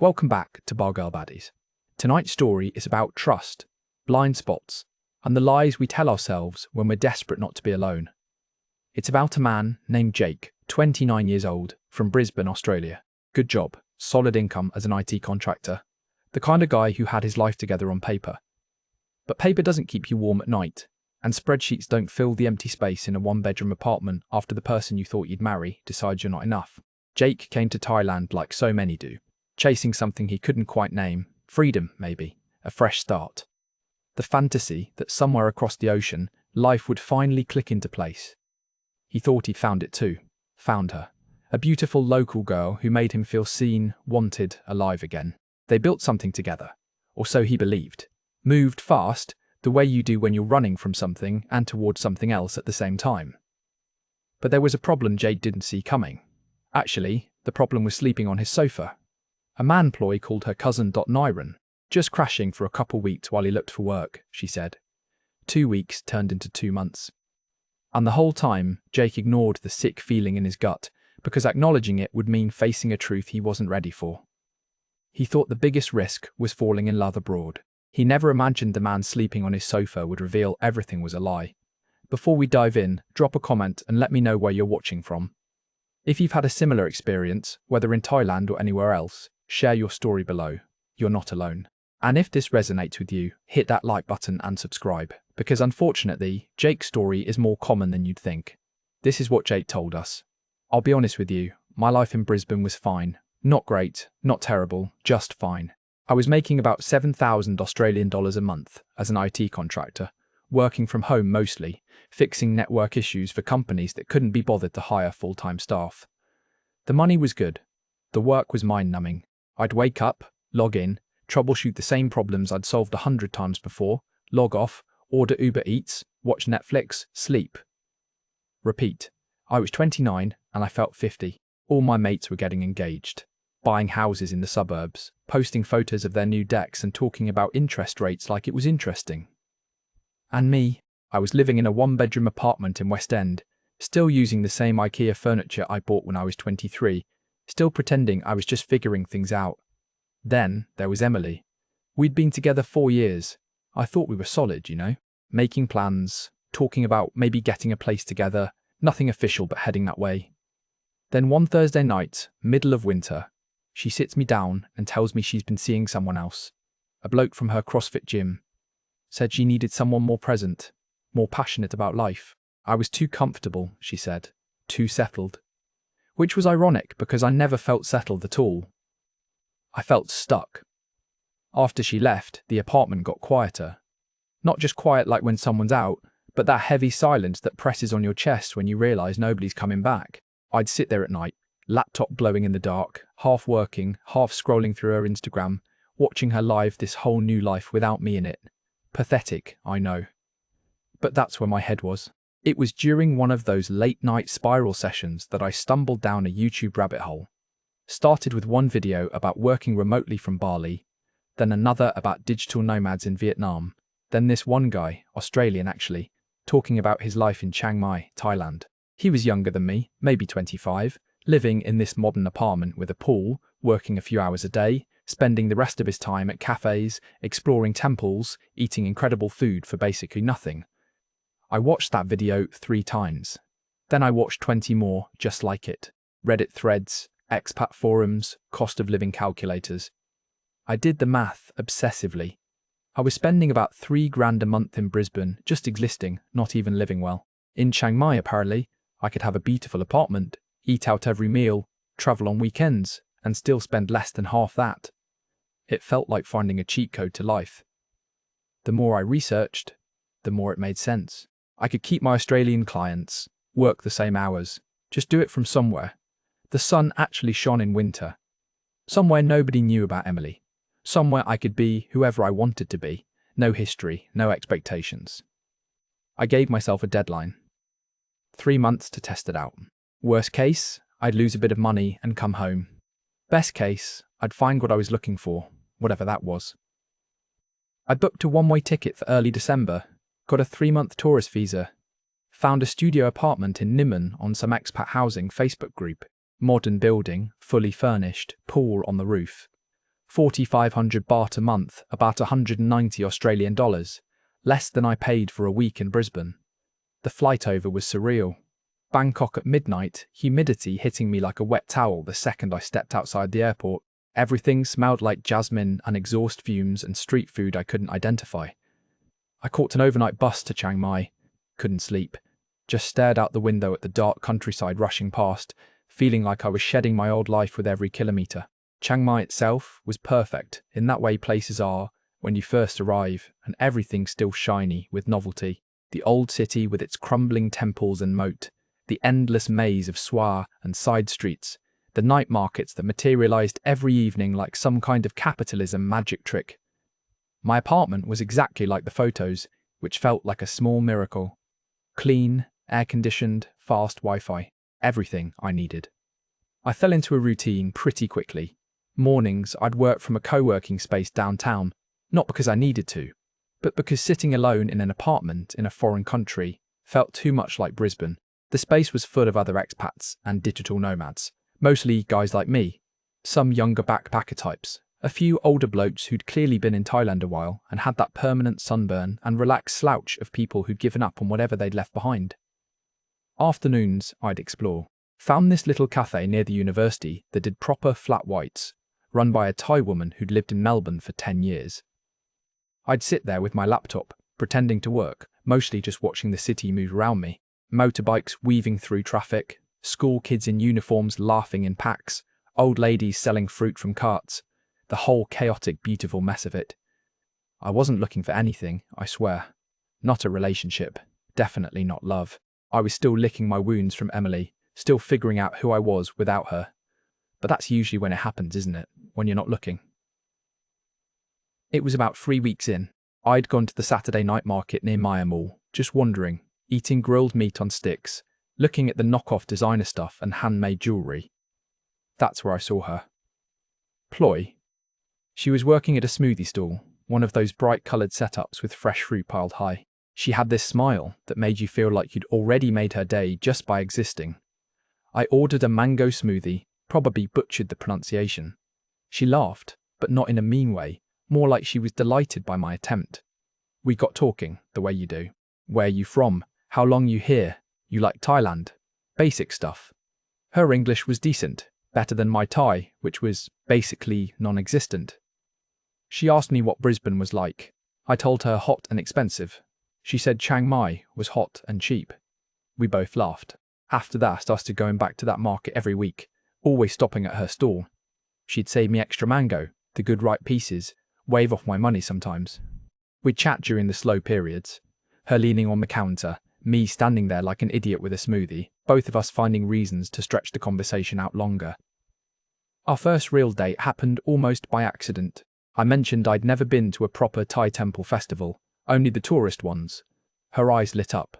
Welcome back to Bargirl Baddies. Tonight's story is about trust, blind spots, and the lies we tell ourselves when we're desperate not to be alone. It's about a man named Jake, 29 years old, from Brisbane, Australia. Good job, solid income as an IT contractor. The kind of guy who had his life together on paper. But paper doesn't keep you warm at night, and spreadsheets don't fill the empty space in a one-bedroom apartment after the person you thought you'd marry decides you're not enough. Jake came to Thailand like so many do, chasing something he couldn't quite name. Freedom, maybe. A fresh start. The fantasy that somewhere across the ocean, life would finally click into place. He thought he'd found it too. Found her. A beautiful local girl who made him feel seen, wanted, alive again. They built something together. Or so he believed. Moved fast, the way you do when you're running from something and towards something else at the same time. But there was a problem Jake didn't see coming. Actually, the problem was sleeping on his sofa. A man ploy called her cousin Niren. Just crashing for a couple weeks while he looked for work, she said. 2 weeks turned into 2 months. And the whole time, Jake ignored the sick feeling in his gut, because acknowledging it would mean facing a truth he wasn't ready for. He thought the biggest risk was falling in love abroad. He never imagined the man sleeping on his sofa would reveal everything was a lie. Before we dive in, drop a comment and let me know where you're watching from. If you've had a similar experience, whether in Thailand or anywhere else, share your story below. You're not alone. And if this resonates with you, hit that like button and subscribe, because unfortunately, Jake's story is more common than you'd think. This is what Jake told us. I'll be honest with you, my life in Brisbane was fine. Not great, not terrible, just fine. I was making about 7,000 Australian dollars a month as an IT contractor, working from home mostly, fixing network issues for companies that couldn't be bothered to hire full-time staff. The money was good. The work was mind-numbing. I'd wake up, log in, troubleshoot the same problems I'd solved 100 times before, log off, order Uber Eats, watch Netflix, sleep. Repeat. I was 29 and I felt 50. All my mates were getting engaged, buying houses in the suburbs, posting photos of their new decks and talking about interest rates like it was interesting. And me, I was living in a one-bedroom apartment in West End, still using the same IKEA furniture I bought when I was 23, still pretending I was just figuring things out. Then there was Emily. We'd been together 4 years. I thought we were solid, you know, making plans, talking about maybe getting a place together, nothing official but heading that way. Then one Thursday night, middle of winter, she sits me down and tells me she's been seeing someone else, a bloke from her CrossFit gym. Said she needed someone more present, more passionate about life. I was too comfortable, she said, too settled. Which was ironic because I never felt settled at all. I felt stuck. After she left, the apartment got quieter. Not just quiet like when someone's out, but that heavy silence that presses on your chest when you realise nobody's coming back. I'd sit there at night, laptop blowing in the dark, half working, half scrolling through her Instagram, watching her live this whole new life without me in it. Pathetic, I know. But that's where my head was. It was during one of those late-night spiral sessions that I stumbled down a YouTube rabbit hole. Started with one video about working remotely from Bali, then another about digital nomads in Vietnam, then this one guy, Australian actually, talking about his life in Chiang Mai, Thailand. He was younger than me, maybe 25, living in this modern apartment with a pool, working a few hours a day, spending the rest of his time at cafes, exploring temples, eating incredible food for basically nothing. I watched that video 3 times. Then I watched 20 more just like it. Reddit threads, expat forums, cost of living calculators. I did the math obsessively. I was spending about $3,000 a month in Brisbane, just existing, not even living well. In Chiang Mai, apparently, I could have a beautiful apartment, eat out every meal, travel on weekends, and still spend less than half that. It felt like finding a cheat code to life. The more I researched, the more it made sense. I could keep my Australian clients, work the same hours, just do it from somewhere. The sun actually shone in winter. Somewhere nobody knew about Emily. Somewhere I could be whoever I wanted to be. No history, no expectations. I gave myself a deadline. 3 months to test it out. Worst case, I'd lose a bit of money and come home. Best case, I'd find what I was looking for, whatever that was. I booked a one-way ticket for early December, got a 3-month tourist visa, found a studio apartment in Nimman on some expat housing Facebook group. Modern building, fully furnished, pool on the roof. 4,500 baht a month, about 190 Australian dollars, less than I paid for a week in Brisbane. The flight over was surreal. Bangkok at midnight, humidity hitting me like a wet towel the second I stepped outside the airport. Everything smelled like jasmine and exhaust fumes and street food I couldn't identify. I caught an overnight bus to Chiang Mai. Couldn't sleep. Just stared out the window at the dark countryside rushing past, feeling like I was shedding my old life with every kilometre. Chiang Mai itself was perfect, in that way places are when you first arrive, and everything's still shiny with novelty. The old city with its crumbling temples and moat, the endless maze of swar and side streets, the night markets that materialized every evening like some kind of capitalism magic trick. My apartment was exactly like the photos, which felt like a small miracle. Clean, air-conditioned, fast Wi-Fi, everything I needed. I fell into a routine pretty quickly. Mornings, I'd work from a co-working space downtown, not because I needed to, but because sitting alone in an apartment in a foreign country felt too much like Brisbane. The space was full of other expats and digital nomads, mostly guys like me, some younger backpacker types, a few older blokes who'd clearly been in Thailand a while and had that permanent sunburn and relaxed slouch of people who'd given up on whatever they'd left behind. Afternoons, I'd explore. Found this little cafe near the university that did proper flat whites, run by a Thai woman who'd lived in Melbourne for 10 years. I'd sit there with my laptop, pretending to work, mostly just watching the city move around me. Motorbikes weaving through traffic, school kids in uniforms laughing in packs, old ladies selling fruit from carts, the whole chaotic, beautiful mess of it. I wasn't looking for anything, I swear. Not a relationship, definitely not love. I was still licking my wounds from Emily, still figuring out who I was without her. But that's usually when it happens, isn't it? When you're not looking. It was about 3 weeks in. I'd gone to the Saturday night market near Maya Mall, just wandering, eating grilled meat on sticks, looking at the knockoff designer stuff and handmade jewellery. That's where I saw her. Ploy. She was working at a smoothie stall, one of those bright-coloured setups with fresh fruit piled high. She had this smile that made you feel like you'd already made her day just by existing. I ordered a mango smoothie, probably butchered the pronunciation. She laughed, but not in a mean way, more like she was delighted by my attempt. We got talking, the way you do. Where you from? How long you here? You like Thailand? Basic stuff. Her English was decent, better than my Thai, which was basically non-existent. She asked me what Brisbane was like. I told her hot and expensive. She said Chiang Mai was hot and cheap. We both laughed. After that, I started going back to that market every week, always stopping at her stall. She'd save me extra mango, the good ripe pieces, wave off my money sometimes. We'd chat during the slow periods, her leaning on the counter, me standing there like an idiot with a smoothie, both of us finding reasons to stretch the conversation out longer. Our first real date happened almost by accident. I mentioned I'd never been to a proper Thai temple festival, only the tourist ones. Her eyes lit up.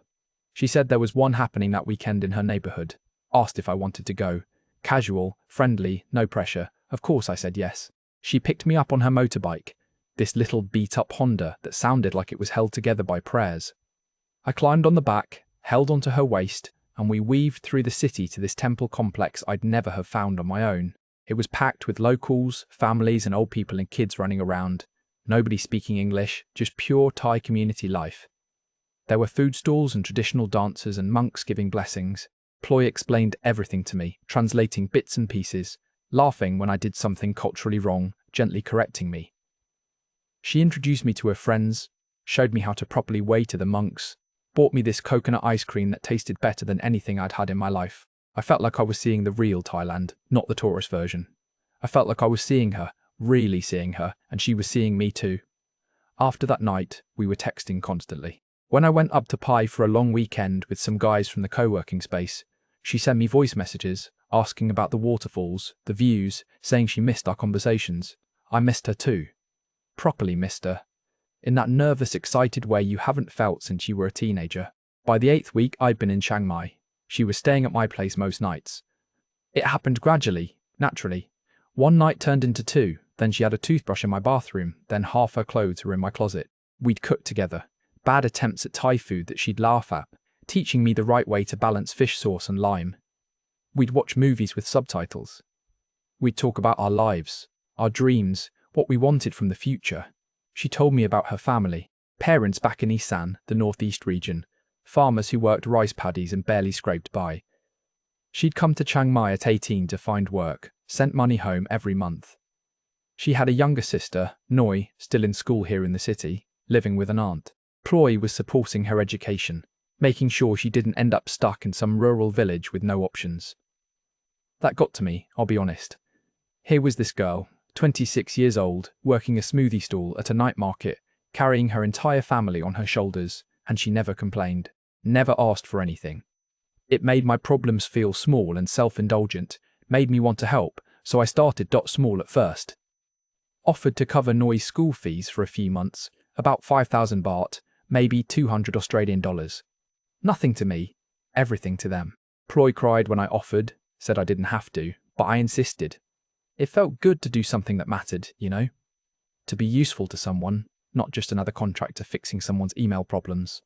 She said there was one happening that weekend in her neighbourhood, asked if I wanted to go. Casual, friendly, no pressure. Of course I said yes. She picked me up on her motorbike, this little beat-up Honda that sounded like it was held together by prayers. I climbed on the back, held onto her waist, and we weaved through the city to this temple complex I'd never have found on my own. It was packed with locals, families and old people and kids running around. Nobody speaking English, just pure Thai community life. There were food stalls and traditional dancers and monks giving blessings. Ploy explained everything to me, translating bits and pieces, laughing when I did something culturally wrong, gently correcting me. She introduced me to her friends, showed me how to properly waiter the monks, bought me this coconut ice cream that tasted better than anything I'd had in my life. I felt like I was seeing the real Thailand, not the tourist version. I felt like I was seeing her, really seeing her, and she was seeing me too. After that night, we were texting constantly. When I went up to Pai for a long weekend with some guys from the co-working space, she sent me voice messages, asking about the waterfalls, the views, saying she missed our conversations. I missed her too. Properly missed her. In that nervous, excited way you haven't felt since you were a teenager. By the 8th week, I'd been in Chiang Mai. She was staying at my place most nights. It happened gradually, naturally. One night turned into 2, then she had a toothbrush in my bathroom, then half her clothes were in my closet. We'd cooked together. Bad attempts at Thai food that she'd laugh at, teaching me the right way to balance fish sauce and lime. We'd watch movies with subtitles. We'd talk about our lives, our dreams. what we wanted from the future. She told me about her family, parents back in Isan, the northeast region, farmers who worked rice paddies and barely scraped by. She'd come to Chiang Mai at 18 to find work, sent money home every month. She had a younger sister, Noi, still in school here in the city, living with an aunt. Ploy was supporting her education, making sure she didn't end up stuck in some rural village with no options. That got to me, I'll be honest. Here was this girl, 26 years old, working a smoothie stall at a night market, carrying her entire family on her shoulders, and she never complained, never asked for anything. It made my problems feel small and self-indulgent, made me want to help, so I started small at first. Offered to cover Noi's school fees for a few months, about 5,000 baht, maybe 200 Australian dollars. Nothing to me, everything to them. Ploy cried when I offered, said I didn't have to, but I insisted. It felt good to do something that mattered, you know? To be useful to someone, not just another contractor fixing someone's email problems.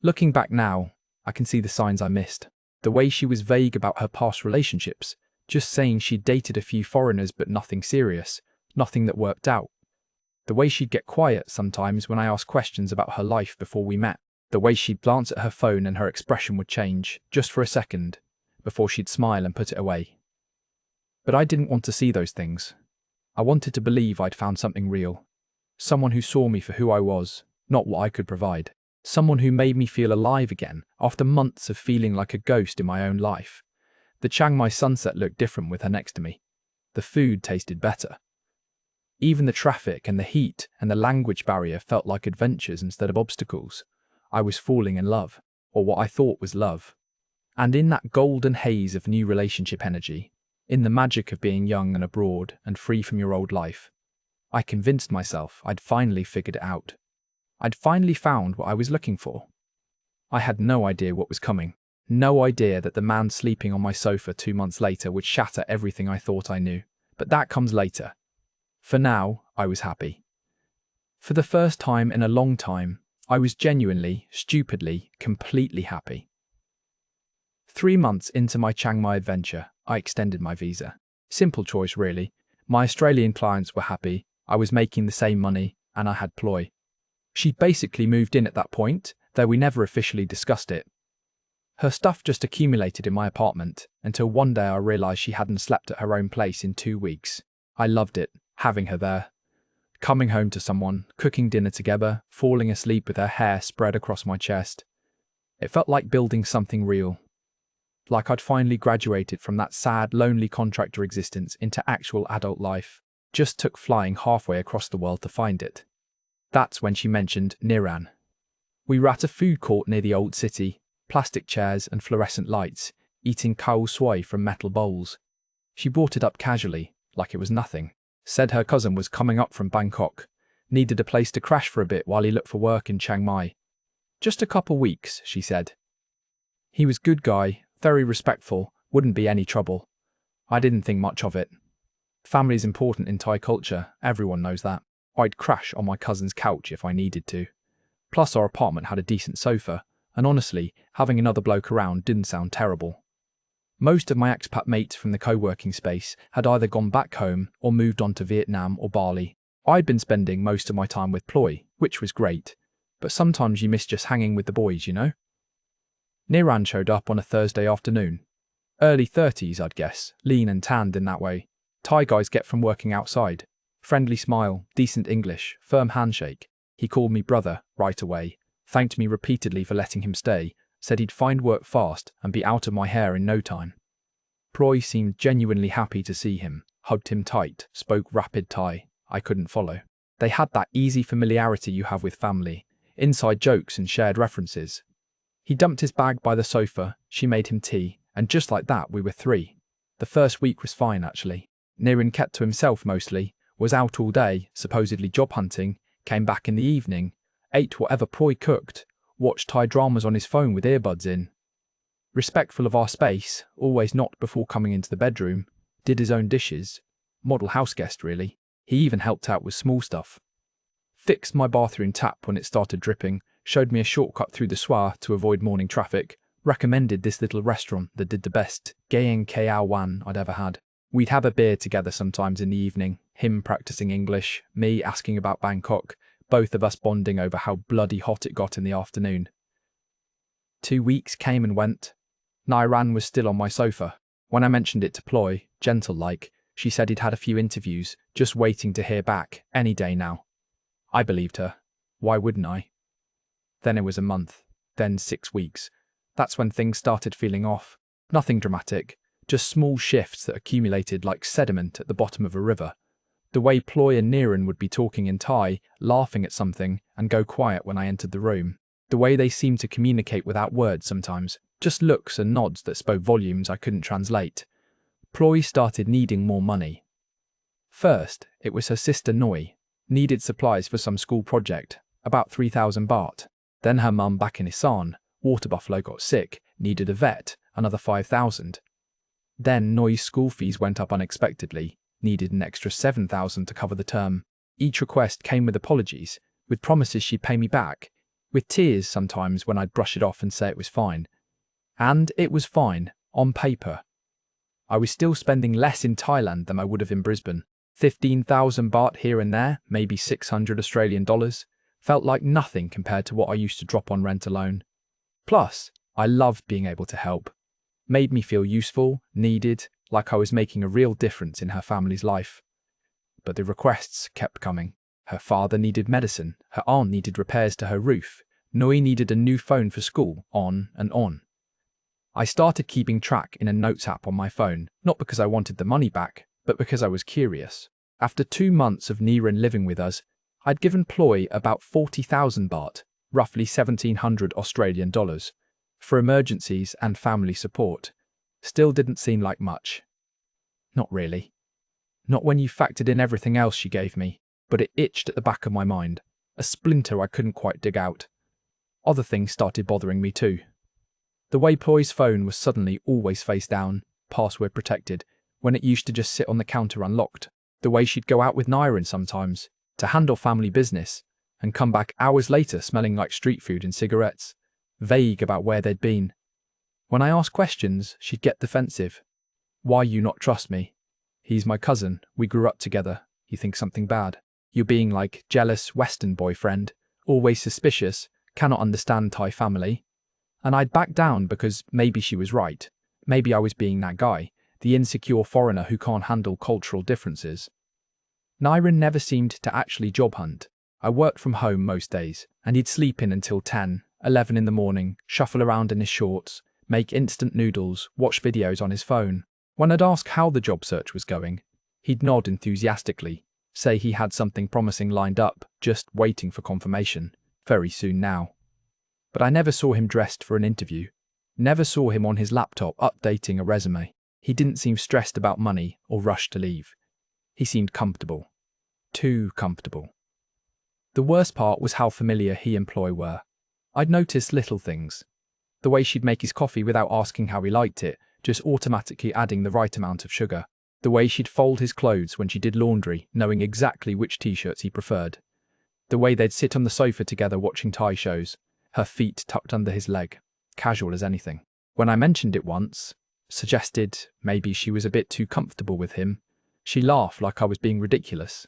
Looking back now, I can see the signs I missed. The way she was vague about her past relationships, just saying she'd dated a few foreigners but nothing serious, nothing that worked out. The way she'd get quiet sometimes when I asked questions about her life before we met. The way she'd glance at her phone and her expression would change, just for a second, before she'd smile and put it away. But I didn't want to see those things. I wanted to believe I'd found something real. Someone who saw me for who I was, not what I could provide. Someone who made me feel alive again, after months of feeling like a ghost in my own life. The Chiang Mai sunset looked different with her next to me. The food tasted better. Even the traffic and the heat and the language barrier felt like adventures instead of obstacles. I was falling in love, or what I thought was love. And in that golden haze of new relationship energy, in the magic of being young and abroad and free from your old life, I convinced myself I'd finally figured it out. I'd finally found what I was looking for. I had no idea what was coming. No idea that the man sleeping on my sofa 2 months later would shatter everything I thought I knew. But that comes later. For now, I was happy. For the first time in a long time, I was genuinely, stupidly, completely happy. 3 months into my Chiang Mai adventure, I extended my visa. Simple choice, really. My Australian clients were happy, I was making the same money, and I had Ploy. She'd basically moved in at that point, though we never officially discussed it. Her stuff just accumulated in my apartment, until one day I realised she hadn't slept at her own place in 2 weeks. I loved it, having her there. Coming home to someone, cooking dinner together, falling asleep with her hair spread across my chest. It felt like building something real. Like I'd finally graduated from that sad, lonely contractor existence into actual adult life. Just took flying halfway across the world to find it. That's when she mentioned Niran. We were at a food court near the old city, plastic chairs and fluorescent lights, eating khao soi from metal bowls. She brought it up casually, like it was nothing. Said her cousin was coming up from Bangkok, needed a place to crash for a bit while he looked for work in Chiang Mai. Just a couple weeks, she said. He was good guy, very respectful, wouldn't be any trouble. I didn't think much of it. Family's important in Thai culture, everyone knows that. I'd crash on my cousin's couch if I needed to. Plus our apartment had a decent sofa, and honestly, having another bloke around didn't sound terrible. Most of my expat mates from the co-working space had either gone back home or moved on to Vietnam or Bali. I'd been spending most of my time with Ploy, which was great, but sometimes you miss just hanging with the boys, you know? Niran showed up on a Thursday afternoon. Early 30s, I'd guess, lean and tanned in that way. Thai guys get from working outside. Friendly smile, decent English, firm handshake. He called me brother right away, thanked me repeatedly for letting him stay, said he'd find work fast and be out of my hair in no time. Ploy seemed genuinely happy to see him, hugged him tight, spoke rapid Thai. I couldn't follow. They had that easy familiarity you have with family, inside jokes and shared references. He dumped his bag by the sofa, she made him tea, and just like that we were 3. The first week was fine actually. Niran kept to himself mostly, was out all day, supposedly job hunting, came back in the evening, ate whatever Ploy cooked, watched Thai dramas on his phone with earbuds in. Respectful of our space, always knocked before coming into the bedroom, did his own dishes. Model houseguest really. He even helped out with small stuff. Fixed my bathroom tap when it started dripping, showed me a shortcut through the Swa to avoid morning traffic, recommended this little restaurant that did the best Gaeng Kao Wan I'd ever had. We'd have a beer together sometimes in the evening, him practicing English, me asking about Bangkok, both of us bonding over how bloody hot it got in the afternoon. 2 weeks came and went. Nairan was still on my sofa. When I mentioned it to Ploy, gentle-like, she said he'd had a few interviews, just waiting to hear back, any day now. I believed her. Why wouldn't I? Then it was a month, then 6 weeks. That's when things started feeling off. Nothing dramatic, just small shifts that accumulated like sediment at the bottom of a river. The way Ploy and Niran would be talking in Thai, laughing at something, and go quiet when I entered the room. The way they seemed to communicate without words sometimes, just looks and nods that spoke volumes I couldn't translate. Ploy started needing more money. First, it was her sister Noi, needed supplies for some school project, about 3,000 baht. Then her mum back in Isan, water buffalo, got sick, needed a vet, another 5,000. Then Noi's school fees went up unexpectedly, needed an extra 7,000 to cover the term. Each request came with apologies, with promises she'd pay me back, with tears sometimes when I'd brush it off and say it was fine. And it was fine, on paper. I was still spending less in Thailand than I would have in Brisbane. 15,000 baht here and there, maybe 600 Australian dollars, felt like nothing compared to what I used to drop on rent alone. Plus, I loved being able to help. Made me feel useful, needed, like I was making a real difference in her family's life. But the requests kept coming. Her father needed medicine, her aunt needed repairs to her roof, Noi needed a new phone for school, on and on. I started keeping track in a notes app on my phone, not because I wanted the money back, but because I was curious. After 2 months of Niran living with us, I'd given Ploy about 40,000 baht, roughly 1,700 Australian dollars, for emergencies and family support. Still didn't seem like much. Not really. Not when you factored in everything else she gave me, but it itched at the back of my mind, a splinter I couldn't quite dig out. Other things started bothering me too. The way Ploy's phone was suddenly always face down, password protected, when it used to just sit on the counter unlocked. The way she'd go out with Niran sometimes, to handle family business, and come back hours later smelling like street food and cigarettes, vague about where they'd been. When I asked questions, she'd get defensive. Why you not trust me? He's my cousin, we grew up together, you think something bad. You're being like jealous Western boyfriend, always suspicious, cannot understand Thai family. And I'd back down because maybe she was right. Maybe I was being that guy, the insecure foreigner who can't handle cultural differences. Niran never seemed to actually job hunt. I worked from home most days, and he'd sleep in until 10, 11 in the morning, shuffle around in his shorts, make instant noodles, watch videos on his phone. When I'd ask how the job search was going, he'd nod enthusiastically, say he had something promising lined up, just waiting for confirmation, very soon now. But I never saw him dressed for an interview. Never saw him on his laptop updating a resume. He didn't seem stressed about money or rushed to leave. He seemed comfortable. Too comfortable. The worst part was how familiar he and Ploy were. I'd noticed little things. The way she'd make his coffee without asking how he liked it, just automatically adding the right amount of sugar. The way she'd fold his clothes when she did laundry, knowing exactly which t-shirts he preferred. The way they'd sit on the sofa together watching Thai shows, her feet tucked under his leg, casual as anything. When I mentioned it once, suggested maybe she was a bit too comfortable with him, she laughed like I was being ridiculous.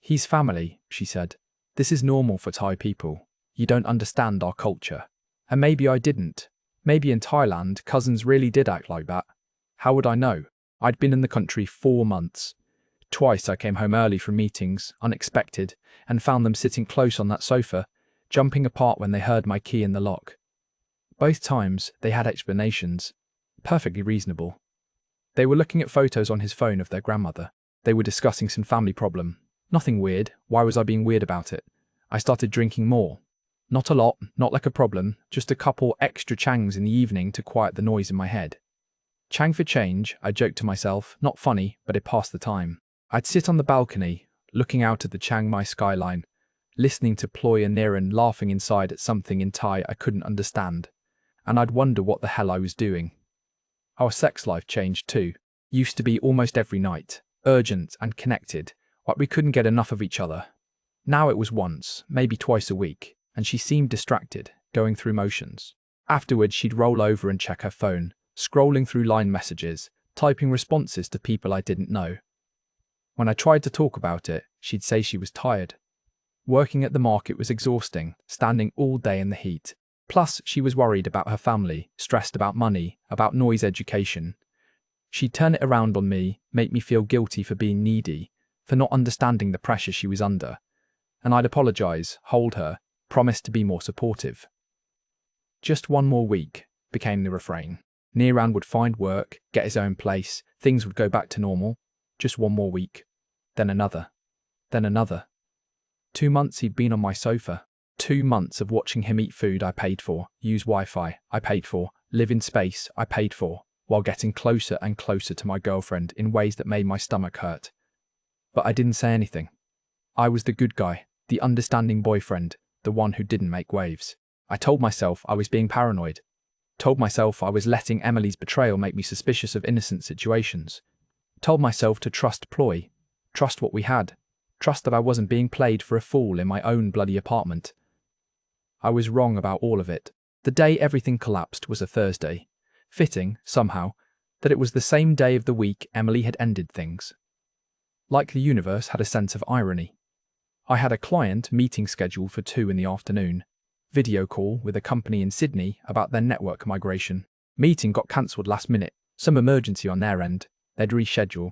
He's family, she said. This is normal for Thai people. You don't understand our culture. And maybe I didn't. Maybe in Thailand, cousins really did act like that. How would I know? I'd been in the country 4 months. Twice I came home early from meetings, unexpected, and found them sitting close on that sofa, jumping apart when they heard my key in the lock. Both times, they had explanations. Perfectly reasonable. They were looking at photos on his phone of their grandmother. They were discussing some family problem. Nothing weird. Why was I being weird about it? I started drinking more. Not a lot, not like a problem, just a couple extra changs in the evening to quiet the noise in my head. Chang for change, I joked to myself, not funny, but it passed the time. I'd sit on the balcony, looking out at the Chiang Mai skyline, listening to Ploy and Niran laughing inside at something in Thai I couldn't understand, and I'd wonder what the hell I was doing. Our sex life changed too. Used to be almost every night, urgent and connected, like we couldn't get enough of each other. Now it was once, maybe twice a week, and she seemed distracted, going through motions. Afterwards she'd roll over and check her phone, scrolling through line messages, typing responses to people I didn't know. When I tried to talk about it, she'd say she was tired. Working at the market was exhausting, standing all day in the heat. Plus, she was worried about her family, stressed about money, about Noy's education. She'd turn it around on me, make me feel guilty for being needy, for not understanding the pressure she was under. And I'd apologize, hold her, promise to be more supportive. Just one more week became the refrain. Niran would find work, get his own place, things would go back to normal. Just one more week. Then another. Then another. 2 months he'd been on my sofa. 2 months of watching him eat food I paid for, use Wi-Fi I paid for, live in space I paid for, while getting closer and closer to my girlfriend in ways that made my stomach hurt. But I didn't say anything. I was the good guy, the understanding boyfriend, the one who didn't make waves. I told myself I was being paranoid. Told myself I was letting Emily's betrayal make me suspicious of innocent situations. Told myself to trust Ploy, trust what we had, trust that I wasn't being played for a fool in my own bloody apartment. I was wrong about all of it. The day everything collapsed was a Thursday. Fitting, somehow, that it was the same day of the week Emily had ended things. Like the universe had a sense of irony. I had a client meeting scheduled for 2 in the afternoon. Video call with a company in Sydney about their network migration. Meeting got cancelled last minute, some emergency on their end. They'd reschedule.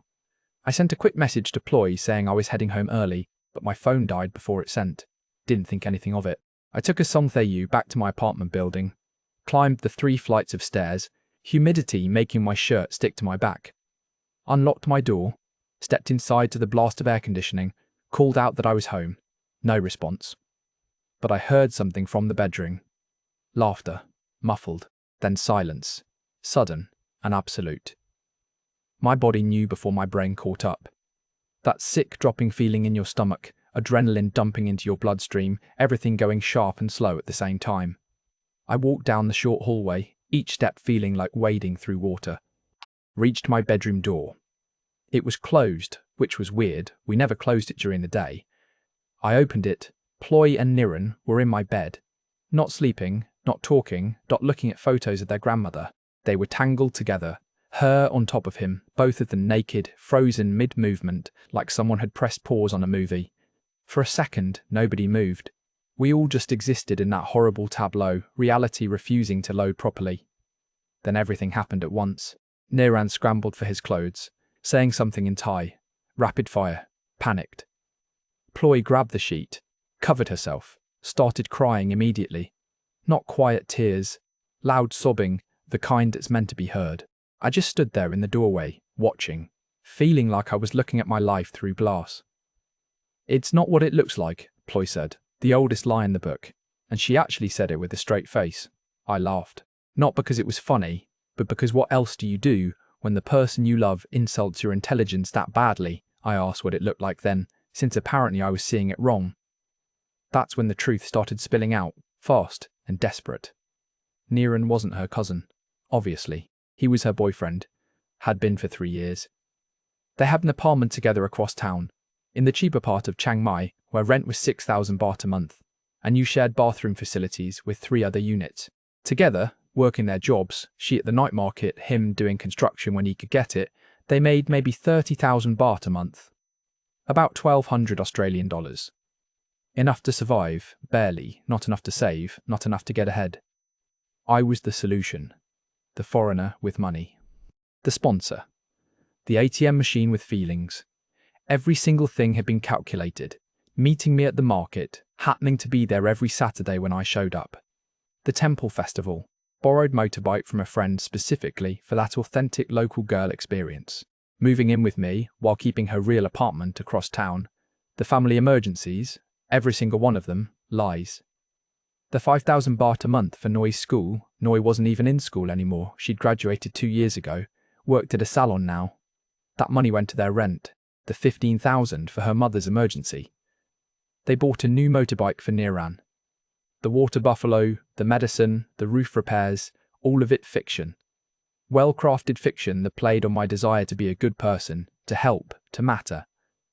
I sent a quick message to Ploy saying I was heading home early, but my phone died before it sent. Didn't think anything of it. I took a Songthaeyu back to my apartment building, climbed the 3 flights of stairs, humidity making my shirt stick to my back. Unlocked my door, stepped inside to the blast of air conditioning, called out that I was home. No response. But I heard something from the bedroom. Laughter, muffled, then silence, sudden and absolute. My body knew before my brain caught up. That sick dropping feeling in your stomach, adrenaline dumping into your bloodstream, everything going sharp and slow at the same time. I walked down the short hallway, each step feeling like wading through water. Reached my bedroom door. It was closed, which was weird. We never closed it during the day. I opened it. Ploy and Niran were in my bed. Not sleeping, not talking, not looking at photos of their grandmother. They were tangled together. Her on top of him, both of them naked, frozen mid-movement, like someone had pressed pause on a movie. For a second, nobody moved. We all just existed in that horrible tableau, reality refusing to load properly. Then everything happened at once. Niran scrambled for his clothes, saying something in Thai. Rapid fire. Panicked. Ploy grabbed the sheet, covered herself, started crying immediately. Not quiet tears, loud sobbing, the kind that's meant to be heard. I just stood there in the doorway, watching, feeling like I was looking at my life through glass. It's not what it looks like, Ploy said, the oldest lie in the book, and she actually said it with a straight face. I laughed. Not because it was funny, but because what else do you do when the person you love insults your intelligence that badly? I asked what it looked like then, since apparently I was seeing it wrong. That's when the truth started spilling out, fast and desperate. Niran wasn't her cousin, obviously. He was her boyfriend, had been for 3 years. They had an apartment together across town, in the cheaper part of Chiang Mai, where rent was 6,000 baht a month, and you shared bathroom facilities with 3 other units. Together, working their jobs, she at the night market, him doing construction when he could get it, they made maybe 30,000 baht a month. About 1,200 Australian dollars. Enough to survive, barely, not enough to save, not enough to get ahead. I was the solution. The foreigner with money. The sponsor. The ATM machine with feelings. Every single thing had been calculated. Meeting me at the market, happening to be there every Saturday when I showed up. The temple festival. Borrowed motorbike from a friend specifically for that authentic local girl experience. Moving in with me while keeping her real apartment across town. The family emergencies, every single one of them, lies. The 5,000 baht a month for Noy's school. Noy wasn't even in school anymore. She'd graduated 2 years ago, worked at a salon now. That money went to their rent. The 15,000 for her mother's emergency. They bought a new motorbike for Niran. The water buffalo, the medicine, the roof repairs, all of it fiction. Well-crafted fiction that played on my desire to be a good person, to help, to matter.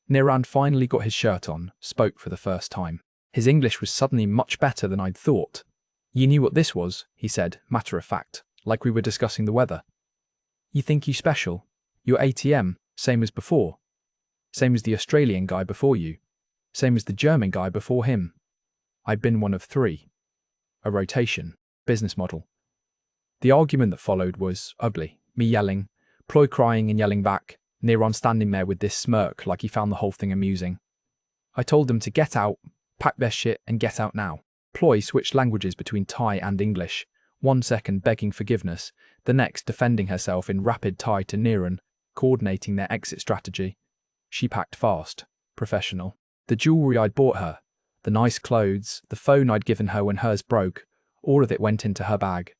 Niran finally got his shirt on, spoke for the first time. His English was suddenly much better than I'd thought. You knew what this was, he said, matter of fact, like we were discussing the weather. You think you special? Your ATM, same as before. Same as the Australian guy before you. Same as the German guy before him. I'd been one of three. A rotation. Business model. The argument that followed was ugly. Me yelling, Ploy crying and yelling back, Neron standing there with this smirk like he found the whole thing amusing. I told them to get out, pack their shit and get out now. Ploy switched languages between Thai and English, 1 second begging forgiveness, the next defending herself in rapid Thai to Neron, coordinating their exit strategy. She packed fast, professional. The jewellery I'd bought her, the nice clothes, the phone I'd given her when hers broke, all of it went into her bag.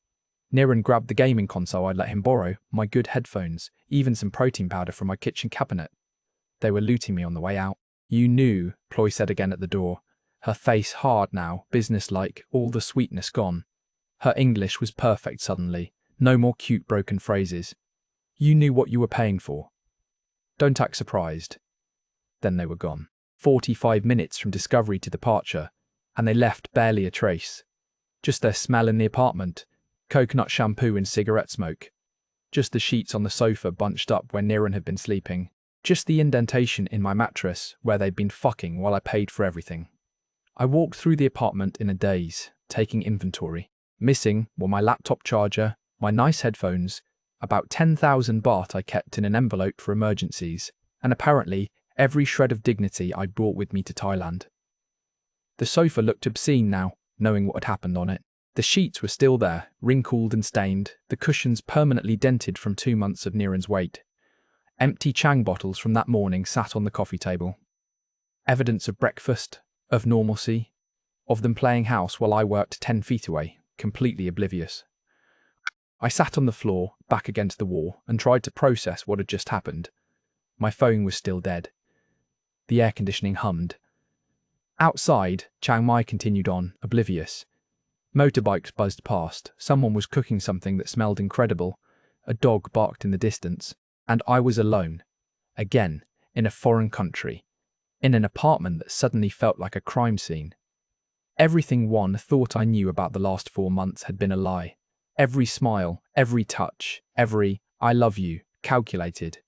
Neron grabbed the gaming console I'd let him borrow, my good headphones, even some protein powder from my kitchen cabinet. They were looting me on the way out. You knew, Ploy said again at the door, her face hard now, businesslike, all the sweetness gone. Her English was perfect suddenly, no more cute broken phrases. You knew what you were paying for. Don't act surprised. Then they were gone. 45 minutes from discovery to departure, and they left barely a trace. Just their smell in the apartment, coconut shampoo and cigarette smoke. Just the sheets on the sofa bunched up where Neron had been sleeping. Just the indentation in my mattress where they'd been fucking while I paid for everything. I walked through the apartment in a daze, taking inventory. Missing were my laptop charger, my nice headphones, about 10,000 baht I kept in an envelope for emergencies, and apparently every shred of dignity I'd brought with me to Thailand. The sofa looked obscene now, knowing what had happened on it. The sheets were still there, wrinkled and stained, the cushions permanently dented from 2 months of Neron's weight. Empty Chang bottles from that morning sat on the coffee table. Evidence of breakfast, of normalcy, of them playing house while I worked 10 feet away, completely oblivious. I sat on the floor, back against the wall, and tried to process what had just happened. My phone was still dead. The air conditioning hummed. Outside, Chiang Mai continued on, oblivious. Motorbikes buzzed past, someone was cooking something that smelled incredible, a dog barked in the distance, and I was alone, again, in a foreign country, in an apartment that suddenly felt like a crime scene. Everything one thought I knew about the last 4 months had been a lie. Every smile, every touch, every "I love you," calculated.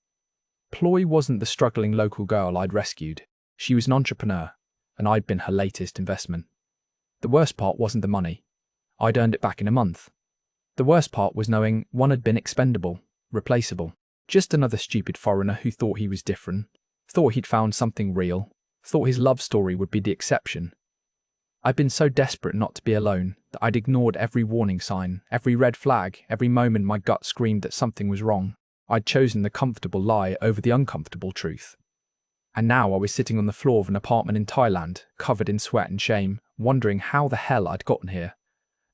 Ploy wasn't the struggling local girl I'd rescued. She was an entrepreneur, and I'd been her latest investment. The worst part wasn't the money. I'd earned it back in a month. The worst part was knowing one had been expendable, replaceable. Just another stupid foreigner who thought he was different, thought he'd found something real, thought his love story would be the exception. I'd been so desperate not to be alone that I'd ignored every warning sign, every red flag, every moment my gut screamed that something was wrong. I'd chosen the comfortable lie over the uncomfortable truth. And now I was sitting on the floor of an apartment in Thailand, covered in sweat and shame, wondering how the hell I'd gotten here.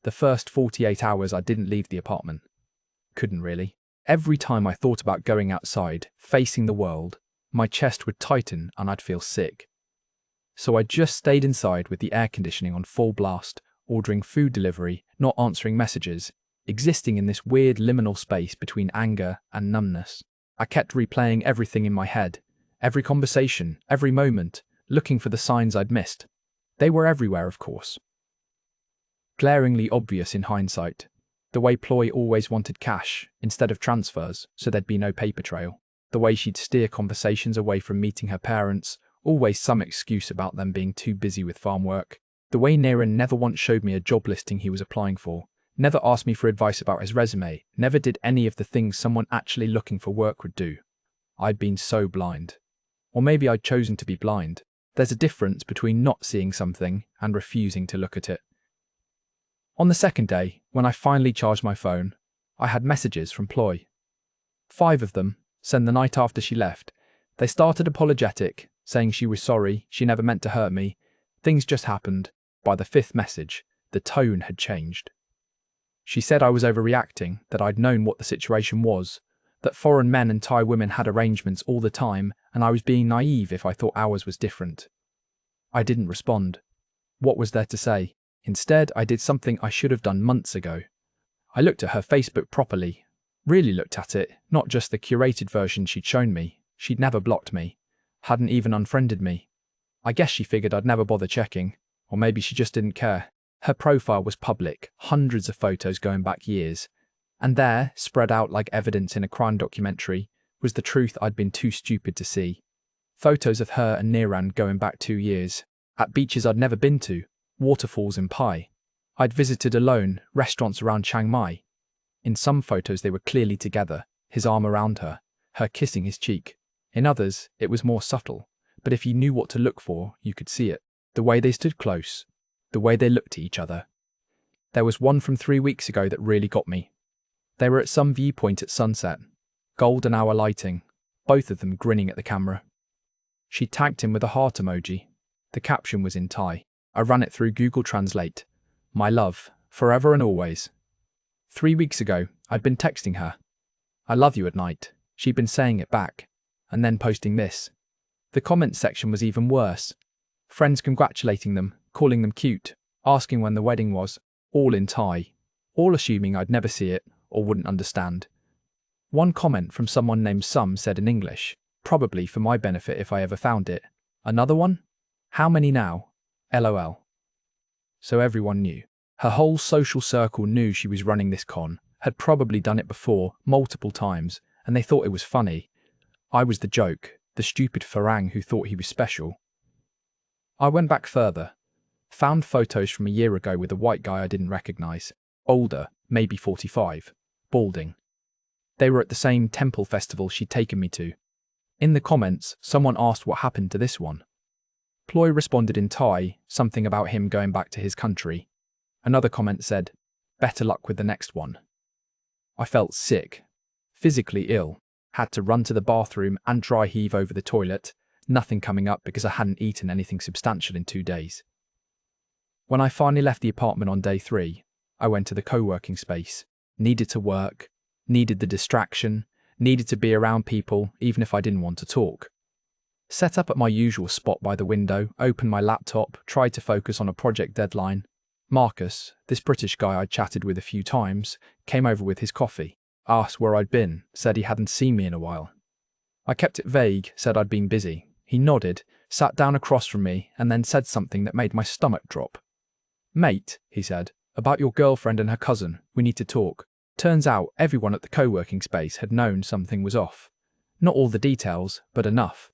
The first 48 hours I didn't leave the apartment. Couldn't really. Every time I thought about going outside, facing the world, my chest would tighten and I'd feel sick. So I just stayed inside with the air conditioning on full blast, ordering food delivery, not answering messages, existing in this weird liminal space between anger and numbness. I kept replaying everything in my head, every conversation, every moment, looking for the signs I'd missed. They were everywhere, of course. Glaringly obvious in hindsight. The way Ploy always wanted cash instead of transfers, so there'd be no paper trail. The way she'd steer conversations away from meeting her parents, always some excuse about them being too busy with farm work. The way Neron never once showed me a job listing he was applying for, never asked me for advice about his resume, never did any of the things someone actually looking for work would do. I'd been so blind. Or maybe I'd chosen to be blind. There's a difference between not seeing something and refusing to look at it. On the second day, when I finally charged my phone, I had messages from Ploy. 5 of them, sent the night after she left. They started apologetic, saying she was sorry, she never meant to hurt me. Things just happened. By the 5th message, the tone had changed. She said I was overreacting, that I'd known what the situation was, that foreign men and Thai women had arrangements all the time, and I was being naive if I thought ours was different. I didn't respond. What was there to say? Instead, I did something I should have done months ago. I looked at her Facebook properly. Really looked at it, not just the curated version she'd shown me. She'd never blocked me. Hadn't even unfriended me. I guess she figured I'd never bother checking. Or maybe she just didn't care. Her profile was public, hundreds of photos going back years. And there, spread out like evidence in a crime documentary, was the truth I'd been too stupid to see. Photos of her and Niran going back 2 years, at beaches I'd never been to, waterfalls in Pai. I'd visited alone, restaurants around Chiang Mai. In some photos they were clearly together, his arm around her kissing his cheek. In others, it was more subtle, but if you knew what to look for, you could see it. The way they stood close, the way they looked at each other. There was one from 3 weeks ago that really got me. They were at some viewpoint at sunset, golden hour lighting, both of them grinning at the camera. She tagged him with a heart emoji. The caption was in Thai. I ran it through Google Translate. My love, forever and always. 3 weeks ago, I'd been texting her. I love you at night. She'd been saying it back, and then posting this. The comment section was even worse. Friends congratulating them, calling them cute, asking when the wedding was, all in Thai, all assuming I'd never see it or wouldn't understand. One comment from someone named Sum said in English, probably for my benefit if I ever found it. Another one? How many now? LOL. So everyone knew. Her whole social circle knew she was running this con, had probably done it before, multiple times, and they thought it was funny. I was the joke, the stupid Farang who thought he was special. I went back further, found photos from a year ago with a white guy I didn't recognize, older, maybe 45, balding. They were at the same temple festival she'd taken me to. In the comments, someone asked what happened to this one. Ploy responded in Thai, something about him going back to his country. Another comment said, better luck with the next one. I felt sick, physically ill, had to run to the bathroom and dry heave over the toilet, nothing coming up because I hadn't eaten anything substantial in 2 days. When I finally left the apartment on day 3, I went to the co-working space, needed to work, needed the distraction, needed to be around people even if I didn't want to talk. Set up at my usual spot by the window, opened my laptop, tried to focus on a project deadline. Marcus, this British guy I'd chatted with a few times, came over with his coffee, asked where I'd been, said he hadn't seen me in a while. I kept it vague, said I'd been busy. He nodded, sat down across from me, and then said something that made my stomach drop. Mate, he said, about your girlfriend and her cousin, we need to talk. Turns out everyone at the co-working space had known something was off. Not all the details, but enough.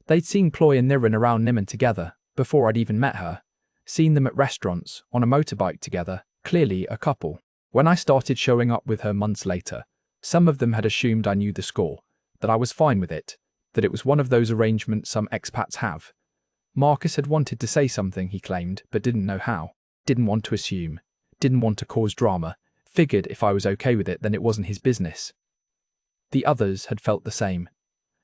They'd seen Ploy and Niran around Niman together, before I'd even met her. Seen them at restaurants, on a motorbike together, clearly a couple. When I started showing up with her months later, some of them had assumed I knew the score, that I was fine with it, that it was one of those arrangements some expats have. Marcus had wanted to say something, he claimed, but didn't know how. Didn't want to assume. Didn't want to cause drama. Figured if I was okay with it, then it wasn't his business. The others had felt the same.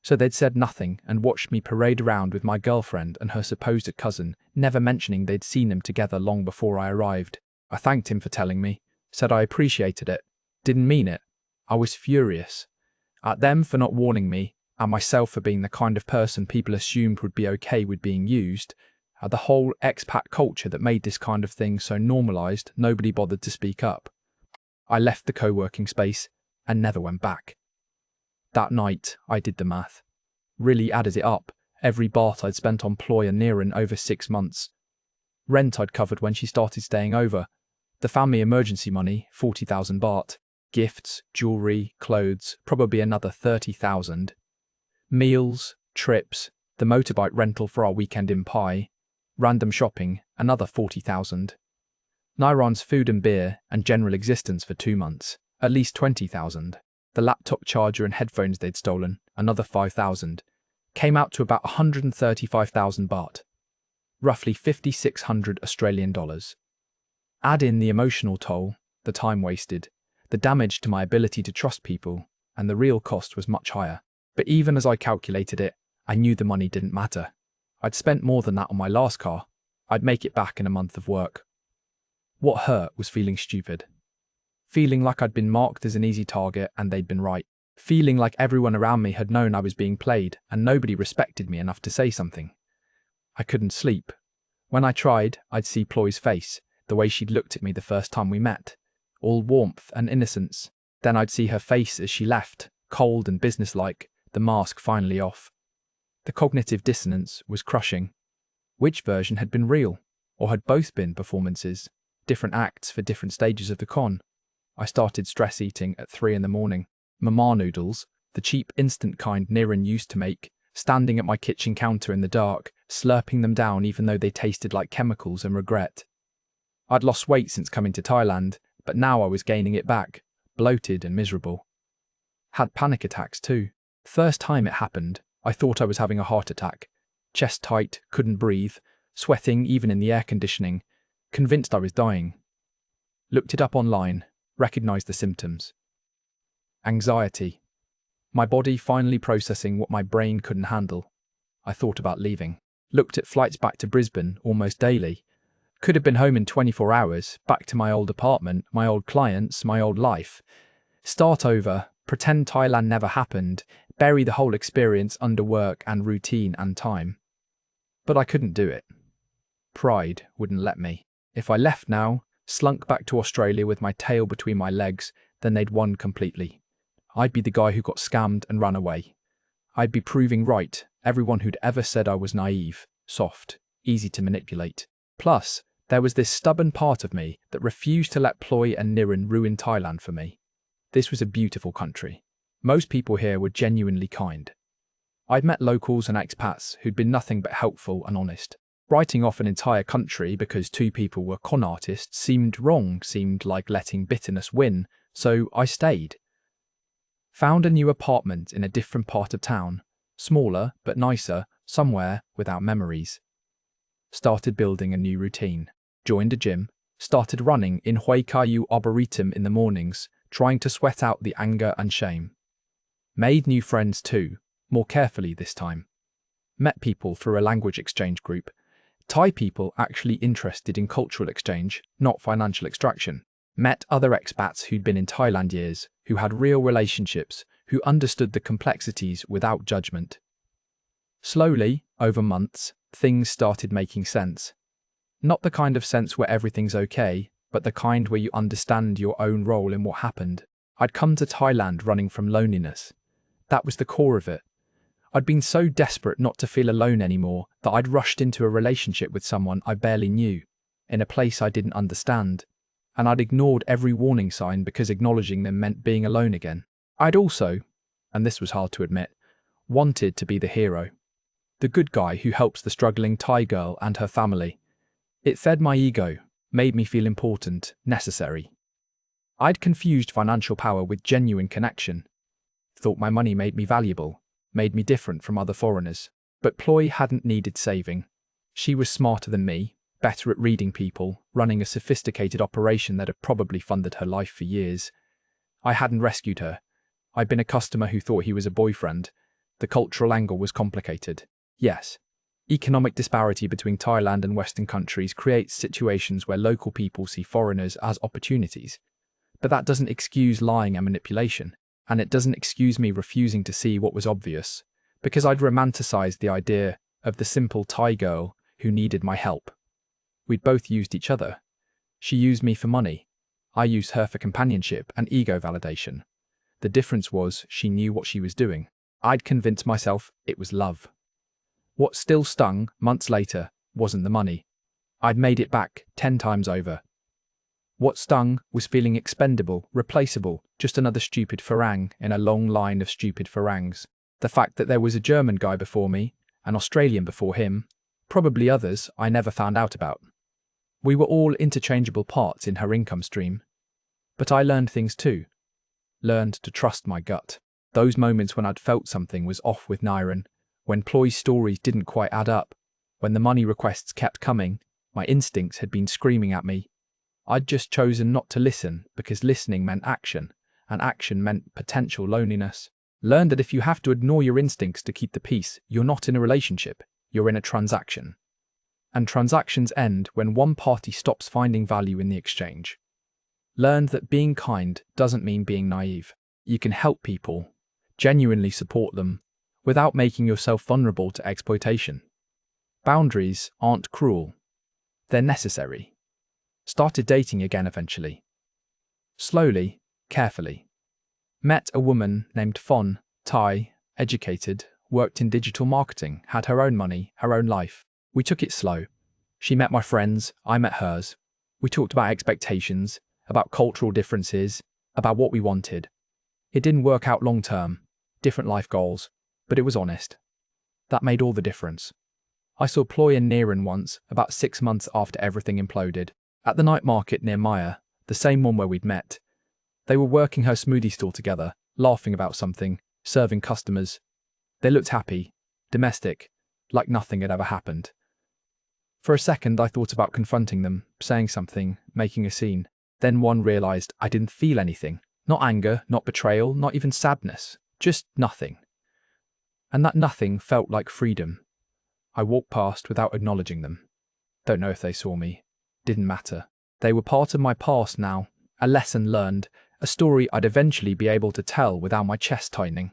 So they'd said nothing and watched me parade around with my girlfriend and her supposed cousin, never mentioning they'd seen them together long before I arrived. I thanked him for telling me, said I appreciated it, didn't mean it. I was furious. At them for not warning me, and myself for being the kind of person people assumed would be okay with being used, at the whole expat culture that made this kind of thing so normalised nobody bothered to speak up. I left the co-working space and never went back. That night, I did the math. Really added it up, every baht I'd spent on Ploy and Niran over 6 months. Rent I'd covered when she started staying over. The family emergency money, 40,000 baht. Gifts, jewellery, clothes, probably another 30,000. Meals, trips, the motorbike rental for our weekend in Pai. Random shopping, another 40,000. Niran's food and beer and general existence for 2 months, at least 20,000. The laptop charger and headphones they'd stolen, another 5,000, came out to about 135,000 baht, roughly 5,600 Australian dollars. Add in the emotional toll, the time wasted, the damage to my ability to trust people, and the real cost was much higher. But even as I calculated it, I knew the money didn't matter. I'd spent more than that on my last car. I'd make it back in a month of work. What hurt was feeling stupid. Feeling like I'd been marked as an easy target and they'd been right. Feeling like everyone around me had known I was being played and nobody respected me enough to say something. I couldn't sleep. When I tried, I'd see Ploy's face, the way she'd looked at me the first time we met. All warmth and innocence. Then I'd see her face as she left, cold and businesslike, the mask finally off. The cognitive dissonance was crushing. Which version had been real? Or had both been performances? Different acts for different stages of the con? I started stress eating at 3 in the morning. Mama noodles, The cheap, instant kind Niran used to make, standing at my kitchen counter in the dark, slurping them down even though they tasted like chemicals and regret. I'd lost weight since coming to Thailand, but now I was gaining it back, bloated and miserable. Had panic attacks too. First time it happened, I thought I was having a heart attack. Chest tight, couldn't breathe, sweating even in the air conditioning, convinced I was dying. Looked it up online, recognized the symptoms. Anxiety. My body finally processing what my brain couldn't handle. I thought about leaving. Looked at flights back to Brisbane almost daily. Could have been home in 24 hours, back to my old apartment, my old clients, my old life. Start over, pretend Thailand never happened, bury the whole experience under work and routine and time. But I couldn't do it. Pride wouldn't let me. If I left now, slunk back to Australia with my tail between my legs, then they'd won completely. I'd be the guy who got scammed and ran away. I'd be proving right everyone who'd ever said I was naive, soft, easy to manipulate. Plus, there was this stubborn part of me that refused to let Ploy and Niran ruin Thailand for me. This was a beautiful country. Most people here were genuinely kind. I'd met locals and expats who'd been nothing but helpful and honest. Writing off an entire country because two people were con artists seemed wrong, seemed like letting bitterness win, so I stayed. Found a new apartment in a different part of town, smaller but nicer, somewhere without memories. Started building a new routine. Joined a gym, started running in Huaycayu Arboretum in the mornings, trying to sweat out the anger and shame. Made new friends too, more carefully this time. Met people through a language exchange group. Thai people actually interested in cultural exchange, not financial extraction. Met other expats who'd been in Thailand years, who had real relationships, who understood the complexities without judgment. Slowly, over months, things started making sense. Not the kind of sense where everything's okay, but the kind where you understand your own role in what happened. I'd come to Thailand running from loneliness. That was the core of it. I'd been so desperate not to feel alone anymore that I'd rushed into a relationship with someone I barely knew, in a place I didn't understand, and I'd ignored every warning sign because acknowledging them meant being alone again. I'd also, and this was hard to admit, wanted to be the hero. The good guy who helps the struggling Thai girl and her family. It fed my ego, made me feel important, necessary. I'd confused financial power with genuine connection. Thought my money made me valuable, made me different from other foreigners. But Ploy hadn't needed saving. She was smarter than me, better at reading people, running a sophisticated operation that had probably funded her life for years. I hadn't rescued her. I'd been a customer who thought he was a boyfriend. The cultural angle was complicated. Yes, economic disparity between Thailand and Western countries creates situations where local people see foreigners as opportunities. But that doesn't excuse lying and manipulation, and it doesn't excuse me refusing to see what was obvious, because I'd romanticized the idea of the simple Thai girl who needed my help. We'd both used each other. She used me for money. I used her for companionship and ego validation. The difference was she knew what she was doing. I'd convinced myself it was love. What still stung, months later, wasn't the money. I'd made it back 10 times over. What stung was feeling expendable, replaceable, just another stupid Farang in a long line of stupid Farangs. The fact that there was a German guy before me, an Australian before him, probably others I never found out about. We were all interchangeable parts in her income stream. But I learned things too. Learned to trust my gut. Those moments when I'd felt something was off with Niran, when Ploy's stories didn't quite add up, when the money requests kept coming, my instincts had been screaming at me. I'd just chosen not to listen because listening meant action, and action meant potential loneliness. Learn that if you have to ignore your instincts to keep the peace, you're not in a relationship, you're in a transaction. And transactions end when one party stops finding value in the exchange. Learned that being kind doesn't mean being naive. You can help people, genuinely support them, without making yourself vulnerable to exploitation. Boundaries aren't cruel. They're necessary. Started dating again eventually. Slowly, carefully. Met a woman named Fon, Thai, educated, worked in digital marketing, had her own money, her own life. We took it slow. She met my friends, I met hers. We talked about expectations, about cultural differences, about what we wanted. It didn't work out long term, different life goals, but it was honest. That made all the difference. I saw Ploy and Niran once, about 6 months after everything imploded, at the night market near Maya, the same one where we'd met. They were working her smoothie stall together, laughing about something, serving customers. They looked happy, domestic, like nothing had ever happened. For a second, I thought about confronting them, saying something, making a scene. Then one realized I didn't feel anything. Not anger, not betrayal, not even sadness. Just nothing. And that nothing felt like freedom. I walked past without acknowledging them. Don't know if they saw me. Didn't matter. They were part of my past now, a lesson learned, a story I'd eventually be able to tell without my chest tightening.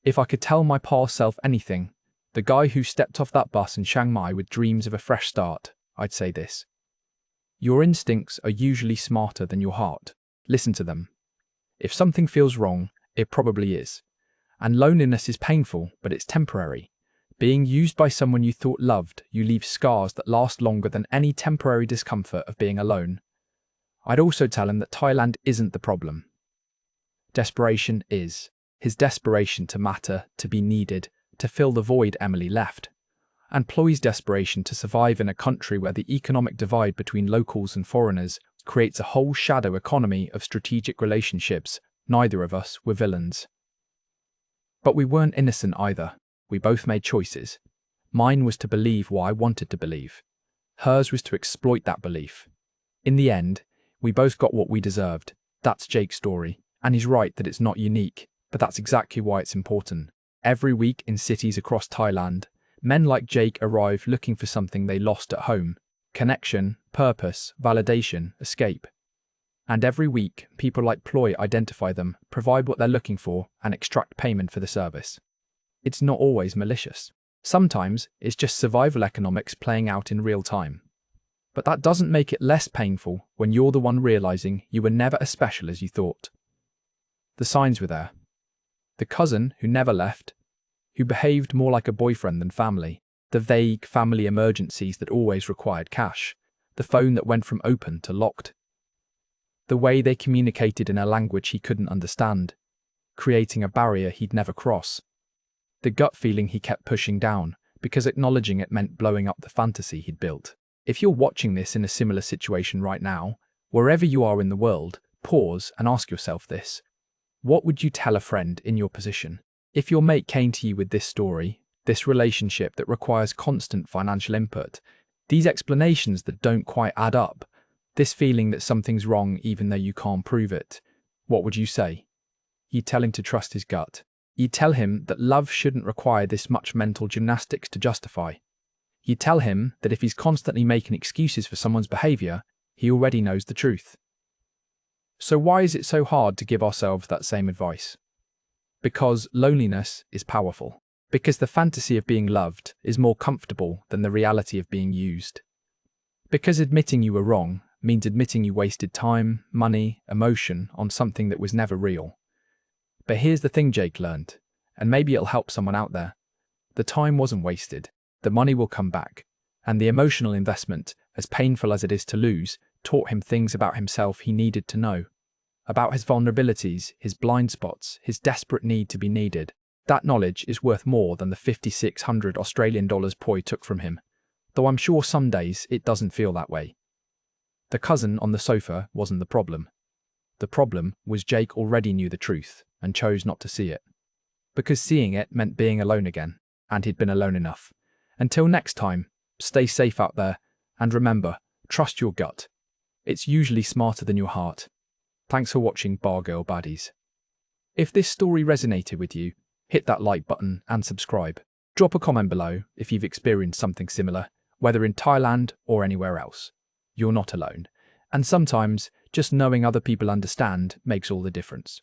If I could tell my past self anything, the guy who stepped off that bus in Chiang Mai with dreams of a fresh start, I'd say this. Your instincts are usually smarter than your heart. Listen to them. If something feels wrong, it probably is. And loneliness is painful, but it's temporary. Being used by someone you thought loved, you leave scars that last longer than any temporary discomfort of being alone. I'd also tell him that Thailand isn't the problem. Desperation is. His desperation to matter, to be needed, to fill the void Emily left. And Ploy's desperation to survive in a country where the economic divide between locals and foreigners creates a whole shadow economy of strategic relationships. Neither of us were villains. But we weren't innocent either. We both made choices. Mine was to believe what I wanted to believe. Hers was to exploit that belief. In the end, we both got what we deserved. That's Jake's story. And he's right that it's not unique, but that's exactly why it's important. Every week in cities across Thailand, men like Jake arrive looking for something they lost at home. Connection, purpose, validation, escape. And every week, people like Ploy identify them, provide what they're looking for, and extract payment for the service. It's not always malicious. Sometimes it's just survival economics playing out in real time. But that doesn't make it less painful when you're the one realizing you were never as special as you thought. The signs were there. The cousin who never left, who behaved more like a boyfriend than family, the vague family emergencies that always required cash, the phone that went from open to locked, the way they communicated in a language he couldn't understand, creating a barrier he'd never cross. The gut feeling he kept pushing down, because acknowledging it meant blowing up the fantasy he'd built. If you're watching this in a similar situation right now, wherever you are in the world, pause and ask yourself this. What would you tell a friend in your position? If your mate came to you with this story, this relationship that requires constant financial input, these explanations that don't quite add up, this feeling that something's wrong even though you can't prove it, what would you say? You'd tell him to trust his gut. You'd tell him that love shouldn't require this much mental gymnastics to justify. You'd tell him that if he's constantly making excuses for someone's behaviour, he already knows the truth. So why is it so hard to give ourselves that same advice? Because loneliness is powerful. Because the fantasy of being loved is more comfortable than the reality of being used. Because admitting you were wrong means admitting you wasted time, money, emotion on something that was never real. But here's the thing Jake learned, and maybe it'll help someone out there. The time wasn't wasted. The money will come back. And the emotional investment, as painful as it is to lose, taught him things about himself he needed to know. About his vulnerabilities, his blind spots, his desperate need to be needed. That knowledge is worth more than the 5,600 Australian dollars Poi took from him, though I'm sure some days it doesn't feel that way. The cousin on the sofa wasn't the problem. The problem was Jake already knew the truth and chose not to see it. Because seeing it meant being alone again, and he'd been alone enough. Until next time, stay safe out there, and remember, trust your gut. It's usually smarter than your heart. Thanks for watching Bargirl Baddies. If this story resonated with you, hit that like button and subscribe. Drop a comment below if you've experienced something similar, whether in Thailand or anywhere else. You're not alone. And sometimes, just knowing other people understand makes all the difference.